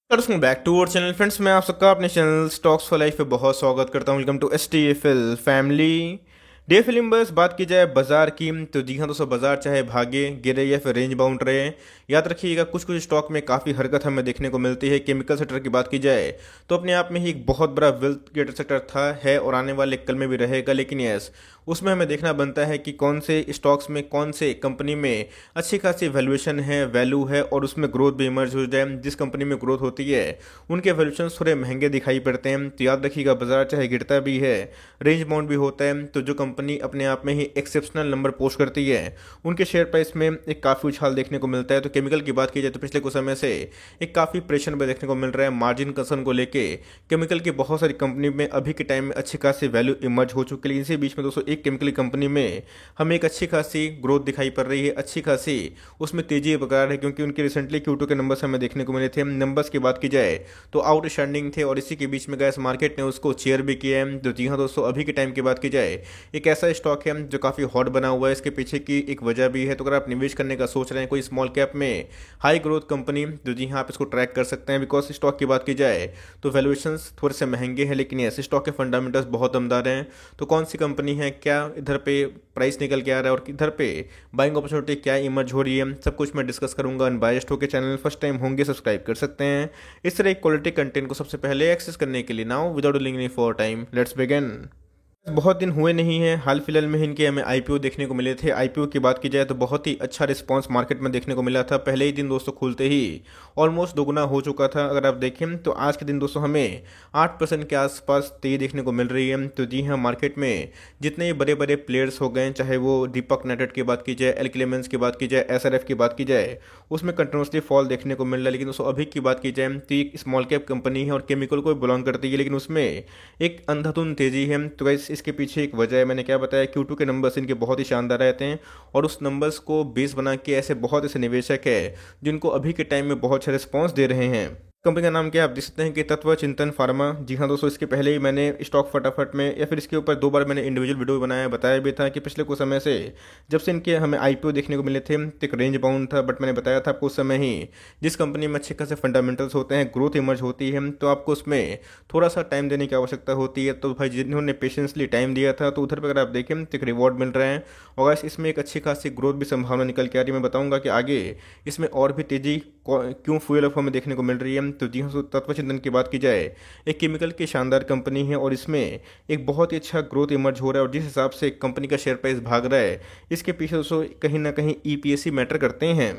Welcome back to our channel friends. मैं आप सबका अपने चैनल स्टॉक्स फॉर लाइफ पे बहुत स्वागत करता हूं। Welcome to STFL family. डे फिल्म बस बात की जाए बाजार की तो जी हाँ दोस्तों, बाजार चाहे भागे गिरे या फिर रेंज बाउंड रहे, याद रखिएगा कुछ कुछ स्टॉक में काफ़ी हरकत हमें देखने को मिलती है। केमिकल सेक्टर की बात की जाए तो अपने आप में ही एक बहुत बड़ा वेल्थ क्रिएटर सेक्टर था, है और आने वाले कल में भी रहेगा। लेकिन यस, उसमें हमें देखना बनता है कि कौन से स्टॉक्स में कौन से कंपनी में अच्छी खासी वैल्यूएशन है, वैल्यू है और उसमें ग्रोथ भी इमर्ज हो जाए। जिस कंपनी में ग्रोथ होती है उनके वैल्यूएशन थोड़े महंगे दिखाई पड़ते हैं। तो याद रखिएगा बाजार चाहे गिरता भी है, रेंज बाउंड भी होता है, तो जो कंपनी अपने आप में ही एक्सेप्शनल नंबर पोस्ट करती है उनके शेयर प्राइस में एक काफ़ी उछाल देखने को मिलता है। तो केमिकल की बात की जाए तो पिछले कुछ समय से एक काफ़ी प्रेशर में देखने को मिल रहा है मार्जिन कंसर्न को लेके। केमिकल की बहुत सारी कंपनी में अभी के टाइम में अच्छी खासी वैल्यू इमर्ज हो चुकी है, लेकिन इसी बीच में दोस्तों एक केमिकल कंपनी में हमें एक अच्छी खासी ग्रोथ दिखाई पड़ रही है, अच्छी खासी उसमें तेजी बरकरार है, क्योंकि उनके रिसेंटली Q2 के नंबर्स हमें देखने को मिले थे। नंबर्स की बात की जाए तो आउटस्टैंडिंग थे और इसी के बीच में गैस मार्केट ने उसको चेयर भी किया है। तो जी हाँ दोस्तों, अभी के टाइम की बात की जाए एक ऐसा स्टॉक है जो काफ़ी हॉट बना हुआ है। इसके पीछे की एक वजह भी है। तो अगर आप निवेश करने का सोच रहे हैं कोई स्मॉल कैप में हाई ग्रोथ कंपनी, तो जी हाँ आप इसको ट्रैक कर सकते हैं। बिकॉज स्टॉक की बात की जाए तो वैल्यूएशंस थोड़े से महंगे हैं, लेकिन ऐसे स्टॉक के फंडामेंटल्स बहुत दमदार हैं। तो कौन सी कंपनी है, क्या इधर पे प्राइस निकल के आ रहा है और इधर पे बाइंग अपॉर्चुनिटी क्या इमर्ज हो रही है, सब कुछ मैं डिस्कस करूंगा। अनबायस्ड होकर चैनल फर्स्ट टाइम होंगे सब्सक्राइब कर सकते हैं। इस तरह क्वालिटी कंटेंट को सबसे पहले एक्सेस करने के लिए now without delaying any for time let's begin. बहुत दिन हुए नहीं हैं, हाल फिलहाल में ही इनके हमें आईपीओ देखने को मिले थे। आईपीओ की बात की जाए तो बहुत ही अच्छा रिस्पांस मार्केट में देखने को मिला था। पहले ही दिन दोस्तों खुलते ही ऑलमोस्ट दोगुना हो चुका था। अगर आप देखें तो आज के दिन दोस्तों हमें 8% के आसपास तेजी देखने को मिल रही है। तो जी हाँ, मार्केट में जितने बड़े बड़े प्लेयर्स हो गए, चाहे वो दीपक नाइट्रेट की बात की जाए, एल्केलेमेंस की बात की जाए, SRF की बात की जाए, उसमें कंटिन्यूसली फॉल देखने को मिल रहा है। लेकिन दोस्तों अभी की बात की जाए तो एक स्मॉल कैप कंपनी है और केमिकल को बिलोंग करती है, लेकिन उसमें एक अंधाधुंध तेजी है। तो गाइस इसके पीछे एक वजह है, मैंने क्या बताया, Q2 के नंबर्स इनके बहुत ही शानदार रहते हैं और उस नंबर्स को बेस बना के ऐसे बहुत ऐसे निवेशक है जिनको अभी के टाइम में बहुत अच्छा रिस्पॉन्स दे रहे हैं। कंपनी का नाम क्या है आप देख सकते हैं कि तत्व चिंतन फार्मा। जी हाँ दोस्तों, इसके पहले ही मैंने स्टॉक फटाफट में या फिर इसके ऊपर 2 बार मैंने इंडिविजुअल वीडियो बनाया, बताया भी था कि पिछले कुछ समय से जब से इनके हमें आईपीओ देखने को मिले थे तो एक रेंज बाउंड था। बट मैंने बताया था आपको उस समय ही, जिस कंपनी में अच्छे खासे फंडामेंटल्स होते हैं, ग्रोथ इमर्ज होती है, तो आपको उसमें थोड़ा सा टाइम देने की आवश्यकता होती है। तो भाई जिन्होंने पेशेंसली टाइम दिया था तो उधर पर अगर आप देखें तो एक रिवॉर्ड मिल रहा है और guys, इसमें एक अच्छी खासी ग्रोथ भी संभावना निकल के आ रही है। मैं बताऊंगा कि आगे इसमें और भी तेजी क्यों फ्यूल ऑफ हमें देखने को मिल रही है। तो जी हाँ, तत्व चिंतन की बात की जाए एक केमिकल की शानदार कंपनी है और इसमें एक बहुत ही अच्छा ग्रोथ इमर्ज हो रहा है। और जिस हिसाब से कंपनी का शेयर प्राइस भाग रहा है, इसके पीछे दोस्तों कहीं ना कहीं EPS मैटर करते हैं।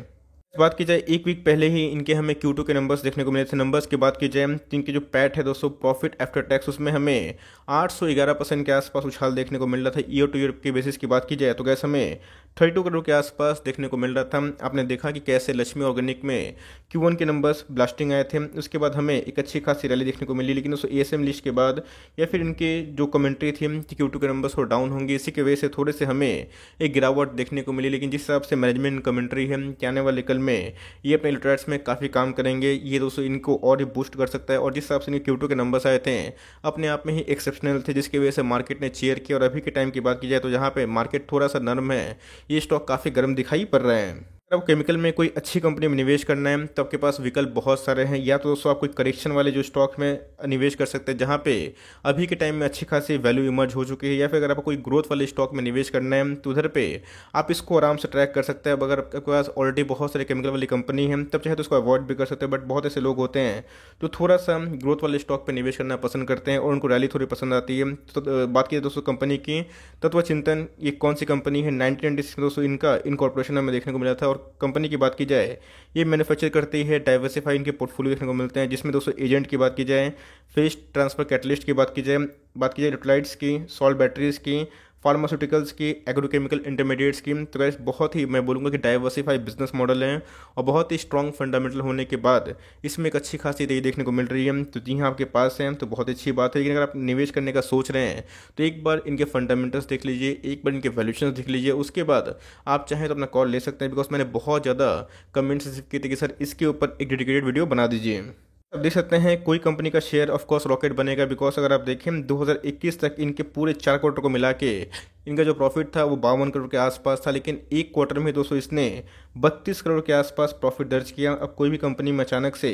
बात की जाए एक वीक पहले ही इनके हमें Q2 के नंबर्स देखने को मिले थे। नंबर्स की बात की जाए तो इनकी जो पैट है दोस्तों, प्रॉफिट आफ्टर टैक्स, उसमें हमें 811% के आसपास उछाल देखने को मिल रहा था। ईयर टू ईयर की बेसिस की बात की जाए तो गैस हमें 32 करोड़ के आसपास देखने को मिल रहा था। आपने देखा कि कैसे लक्ष्मी ऑर्गेनिक में Q1 के नंबर्स ब्लास्टिंग आए थे, उसके बाद हमें एक अच्छी खासी रैली देखने को मिली। लेकिन दोस्तों ASM लिस्ट के बाद या फिर इनके जो कमेंट्री थी कि Q2 के नंबर्स थोड़ा डाउन होंगे, इसी की वजह से थोड़े से हमें एक गिरावट देखने को मिली। लेकिन जिस हिसाब से मैनेजमेंट कमेंट्री है कि आने वाले कल में ये अपने इलेक्ट्रेट्स में काफ़ी काम करेंगे, ये दोस्तों इनको और भी बूस्ट कर सकता है। और जिस हिसाब से इनके Q2 के नंबर्स आए थे अपने आप में ही एक्सेप्शनल थे, जिसकी वजह से मार्केट ने चेयर किया। और अभी के टाइम की बात की जाए तो जहाँ पे मार्केट थोड़ा सा नरम है, ये स्टॉक काफ़ी गर्म दिखाई पड़ रहे हैं। अगर आपको केमिकल में कोई अच्छी कंपनी में निवेश करना है तो आपके पास विकल्प बहुत सारे हैं। या तो दोस्तों आप कोई करेक्शन वाले जो स्टॉक में निवेश कर सकते हैं जहाँ पे अभी के टाइम में अच्छी खासी वैल्यू इमर्ज हो चुकी है, या फिर अगर आपको कोई ग्रोथ वाले स्टॉक में निवेश करना है तो उधर पे आप इसको आराम से ट्रैक कर सकते हैं। अब अगर आपके पास ऑलरेडी बहुत सारे केमिकल वाली कंपनी है तब चाहे तो उसको अवॉइड भी कर सकते हैं। बट बहुत ऐसे लोग होते हैं जो थोड़ा सा ग्रोथ वाले स्टॉक पर निवेश करना पसंद करते हैं और उनको रैली थोड़ी पसंद आती है। तो बात की दोस्तों कंपनी की तत्व चिंतन, ये कौन सी कंपनी है, 1996 में दोस्तों इनका इनकॉर्पोरेशन हमें देखने को मिला था। और कंपनी की बात की जाए ये मैन्युफैक्चर करती है, डाइवर्सिफाई इनके पोर्टफोलियो देखने को मिलते हैं, जिसमें दोस्तों एजेंट की बात की जाए, फेस ट्रांसफर कैटलिस्ट की बात की जाए इलेक्ट्रोलाइट्स की, सॉल्ट बैटरीज की, फार्मास्यूटिकल्स की, एग्रोकेमिकल इंटरमीडिएट्स की। तो गाइस बहुत ही मैं बोलूँगा कि डाइवर्सिफाई बिजनेस मॉडल है और बहुत ही स्ट्रॉन्ग फंडामेंटल होने के बाद इसमें एक अच्छी खासी तेजी देखने को मिल रही है। तो जी हाँ, आपके पास है तो बहुत अच्छी बात है। लेकिन अगर आप निवेश करने का सोच रहे हैं तो एक बार इनके फंडामेंटल्स देख लीजिए, एक बार इनके वैल्यूएशंस देख लीजिए, उसके बाद आप चाहें तो अपना कॉल ले सकते हैं। बिकॉज मैंने बहुत ज़्यादा कमेंट्स रिसीव किए थे कि सर इसके ऊपर एक डेडिकेटेड वीडियो बना दीजिए। अब देख सकते हैं कोई कंपनी का शेयर ऑफ कोर्स रॉकेट बनेगा, बिकॉज अगर आप देखें 2021 तक इनके पूरे 4 क्वार्टर को मिला के इनका जो प्रॉफिट था वो 52 करोड़ के आसपास था, लेकिन एक क्वार्टर में दोस्तों इसने 32 करोड़ के आसपास प्रॉफिट दर्ज किया। अब कोई भी कंपनी में अचानक से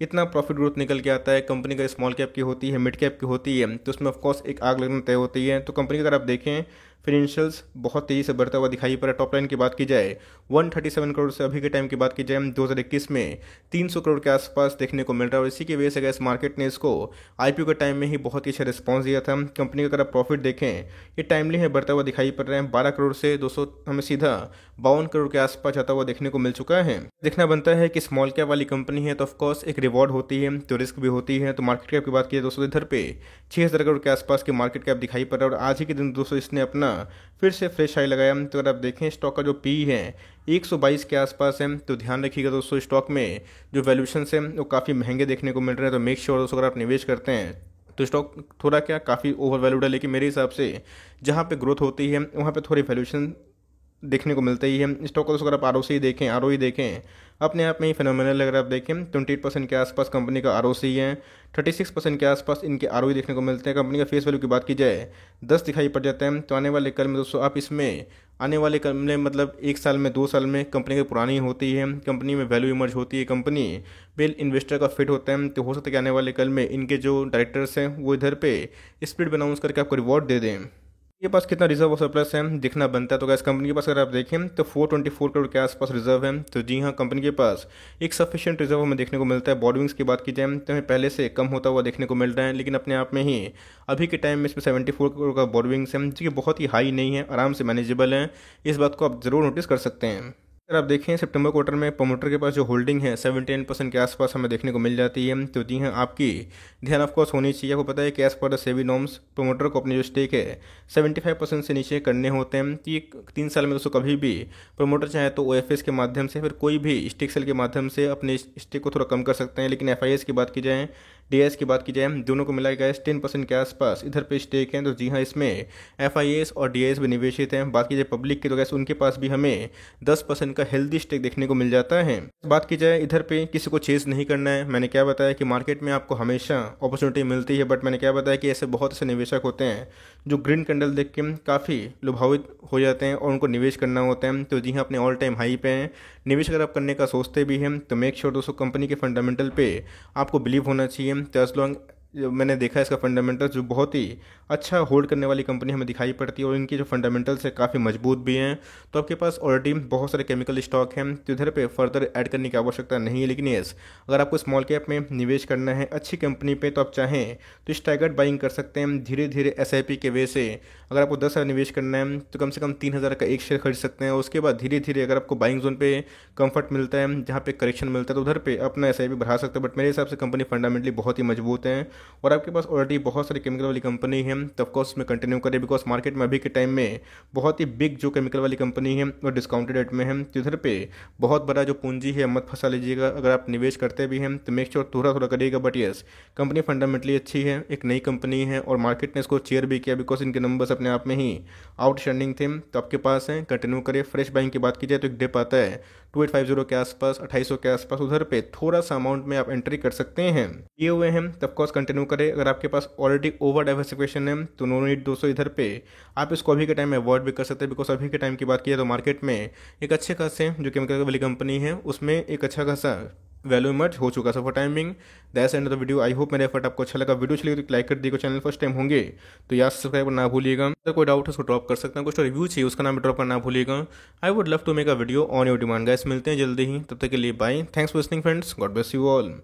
इतना प्रॉफिट ग्रोथ निकल के आता है, कंपनी का स्मॉल कैप की होती है, मिड कैप की होती है, तो उसमें ऑफकोर्स एक आग लगना तय होती है। तो कंपनी का अगर आप देखें फाइनेंशियल्स बहुत तेज़ी से बढ़ता हुआ दिखाई पड़ा। टॉप लाइन की बात की जाए 137 करोड़ से अभी के टाइम की बात की जाए 2021 में 300 करोड़ के आसपास देखने को मिल रहा है, और इसी की वजह से गैस मार्केट ने इसको आईपीओ के टाइम में ही बहुत ही अच्छा रिस्पॉन्स दिया था। कंपनी का अगर आप प्रॉफिट देखें ये टाइमली है बढ़ता हुआ दिखाई पड़ रहा है, 12 करोड़ से दोस्तों हमें सीधा 52 करोड़ के आसपास जाता हुआ देखने को मिल चुका है। देखना बनता है कि स्मॉल कैप वाली कंपनी है तो ऑफकोर्स एक रिवॉर्ड होती है तो रिस्क भी होती है। तो मार्केट कैप की बात की जाए दोस्तों इधर पे 6000 करोड़ के आसपास की मार्केट कैप दिखाई पड़ रहा है, और आज ही के दिन दोस्तों इसने अपना फिर से फ्रेश हाई लगाया। तो अगर आप देखें स्टॉक का जो पी है 122 के आसपास है, तो ध्यान रखिएगा दोस्तों स्टॉक में जो वैल्यूएशन है वो काफ़ी महंगे देखने को मिल रहे हैं। तो मेक श्योर दोस्तों अगर आप निवेश करते हैं तो स्टॉक थोड़ा क्या काफ़ी ओवर वैल्यूड है, लेकिन मेरे हिसाब से जहाँ पे ग्रोथ होती है वहाँ पे थोड़ी वैल्यूएशन देखने को मिलता ही है। स्टॉक को अगर आप आर देखें अपने आप में ही फिनोमिनल। अगर आप देखें 28% के आसपास कंपनी का आर है, 36% के आसपास इनके आर दिखने को मिलते हैं। कंपनी का फेस वैल्यू की बात की जाए 10 दिखाई पड़ जाता है। तो आने वाले कल में दोस्तों आप इसमें आने वाले कल में मतलब 1 साल में 2 साल में कंपनी की पुरानी होती है, कंपनी में वैल्यू इमर्ज होती है, कंपनी वेल इन्वेस्टर का फिट होता है, तो हो सकता है कि आने वाले कल में इनके जो डायरेक्टर्स हैं वो इधर पे स्प्लिट अनाउंस करके आपको रिवॉर्ड दे दें। के पास कितना रिजर्व और सरप्लस है दिखना बनता है। तो गैस कंपनी के पास अगर आप देखें तो 424 करोड़ के आसपास रिजर्व है। तो जी हाँ कंपनी के पास एक सफिशिएंट रिजर्व हमें देखने को मिलता है। बॉर्डविंग्स की बात की जाए तो हमें पहले से कम होता हुआ देखने को मिल रहा है, लेकिन अपने आप में ही अभी के टाइम में इसमें 74 करोड़ का बॉर्डविंग्स है, जो कि बहुत ही हाई नहीं है, आराम से मैनेजेबल है। इस बात को आप जरूर नोटिस कर सकते हैं। अगर आप देखें सितंबर क्वार्टर में प्रमोटर के पास जो होल्डिंग है 79% के आसपास हमें देखने को मिल जाती है। तो जी हाँ आपकी ध्यान ऑफकोर्स होनी चाहिए। आपको पता है कि as per the SEBI norms promoter को अपने जो स्टेक है 75% से नीचे करने होते हैं। तो ये 3 साल में दोस्तों कभी भी प्रमोटर चाहे तो OFS के माध्यम से फिर कोई भी स्टेक सेल के माध्यम से अपने स्टेक को थोड़ा कम कर सकते हैं। लेकिन FIS की बात की जाए DIS की बात की जाए दोनों को मिला गया 10% के आसपास इधर पे स्टेक है। तो जी हाँ इसमें FIS और DIS भी निवेशित हैं। बात की जाए पब्लिक की तो गैस उनके पास भी हमें 10% का हेल्दी स्टेक देखने को मिल जाता है। बात की जाए इधर पे किसी को चेज नहीं करना है। मैंने क्या बताया कि मार्केट में आपको हमेशा अपॉर्चुनिटी मिलती है, बट मैंने क्या बताया कि ऐसे बहुत से निवेशक होते हैं जो ग्रीन कैंडल देख के काफ़ी लुभावित हो जाते हैं और उनको निवेश करना होता है। तो जी हाँ अपने ऑल टाइम हाई पे हैं। निवेश अगर आप करने का सोचते भी हैं तो मेक श्योर दोस्तों कंपनी के फंडामेंटल पे आपको बिलीव होना चाहिए। तो एज लॉन्ग जो मैंने देखा है इसका फंडामेंटल्स जो बहुत ही अच्छा होल्ड करने वाली कंपनी हमें दिखाई पड़ती है, और इनकी जो फंडामेंटल्स है काफ़ी मजबूत भी हैं। तो आपके पास ऑलरेडी बहुत सारे केमिकल स्टॉक हैं, तो इधर पे फर्दर ऐड करने की आवश्यकता नहीं है। लेकिन यस अगर आपको स्मॉल कैप में निवेश करना है अच्छी कंपनी पे तो आप चाहें तो स्टैगर्ड बाइंग कर सकते हैं। धीरे धीरे SIP के वे से अगर आपको 10,000 निवेश करना है तो कम से कम 3,000 का एक शेयर खरीद सकते हैं। उसके बाद धीरे धीरे अगर आपको बाइंग जोन पे कंफर्ट मिलता है जहाँ पे करेक्शन मिलता है तो उधर पे अपना SIP बढ़ा सकते हैं। बट मेरे हिसाब से कंपनी फंडामेंटली बहुत ही मजबूत है, और आपके पास ऑलरेडी बहुत सारी केमिकल वाली कंपनी है, तो ऑफकोर्स उसमें कंटिन्यू करें। बिकॉज मार्केट में अभी के टाइम में बहुत ही बिग जो केमिकल वाली कंपनी है वो डिस्काउंटेड रेट में है। तो इधर पे बहुत बड़ा जो पूंजी है मत फंसा लीजिएगा। अगर आप निवेश करते भी हैं तो मेक श्योर थोड़ा थोड़ा करिएगा। बट यस कंपनी फंडामेंटली अच्छी है, एक नई कंपनी है, और मार्केट ने इसको चेयर भी किया बिकॉज इनके नंबर्स अपने आप में ही आउटस्टैंडिंग थे। तो आपके पास है कंटिन्यू करें। फ्रेश बाइंग की बात की जाए तो एक डिप आता है 2850 के आसपास 2800 के आसपास, उधर पे थोड़ा सा अमाउंट में आप एंट्री कर सकते हैं। ये हुए हैं तो ऑफकोर्स कंटिन्यू करें। अगर आपके पास ऑलरेडी ओवर डाइवर्सिफिकेशन है तो नो नीड दोस्तों इधर पे आप इसको अभी के टाइम में अवॉइड भी कर सकते हैं। बिकॉज अभी के टाइम की बात की जाए तो मार्केट में एक अच्छे खासे जो केमिकल वाली कंपनी है उसमें एक अच्छा खासा वैल्यू इमर्ज हो चुका। So for timing that's end of the video. I hope मेरा एफर्ट आपको अच्छा लगा। वीडियो चलिए तो लाइक कर दीजिएगा। चैनल फर्स्ट टाइम होंगे तो याद सब्सक्राइब करना ना भूलिएगा। अगर कोई डाउट है उसको ड्रॉप कर सकते हैं, कुछ रिव्यू चाहिए उसका नाम भी ड्रॉप करना ना भूलिएगा। I would love to make a video on your demand. Guys मिलते हैं जल्दी ही, तब तक के लिए bye. Thanks for listening friends, God bless you all.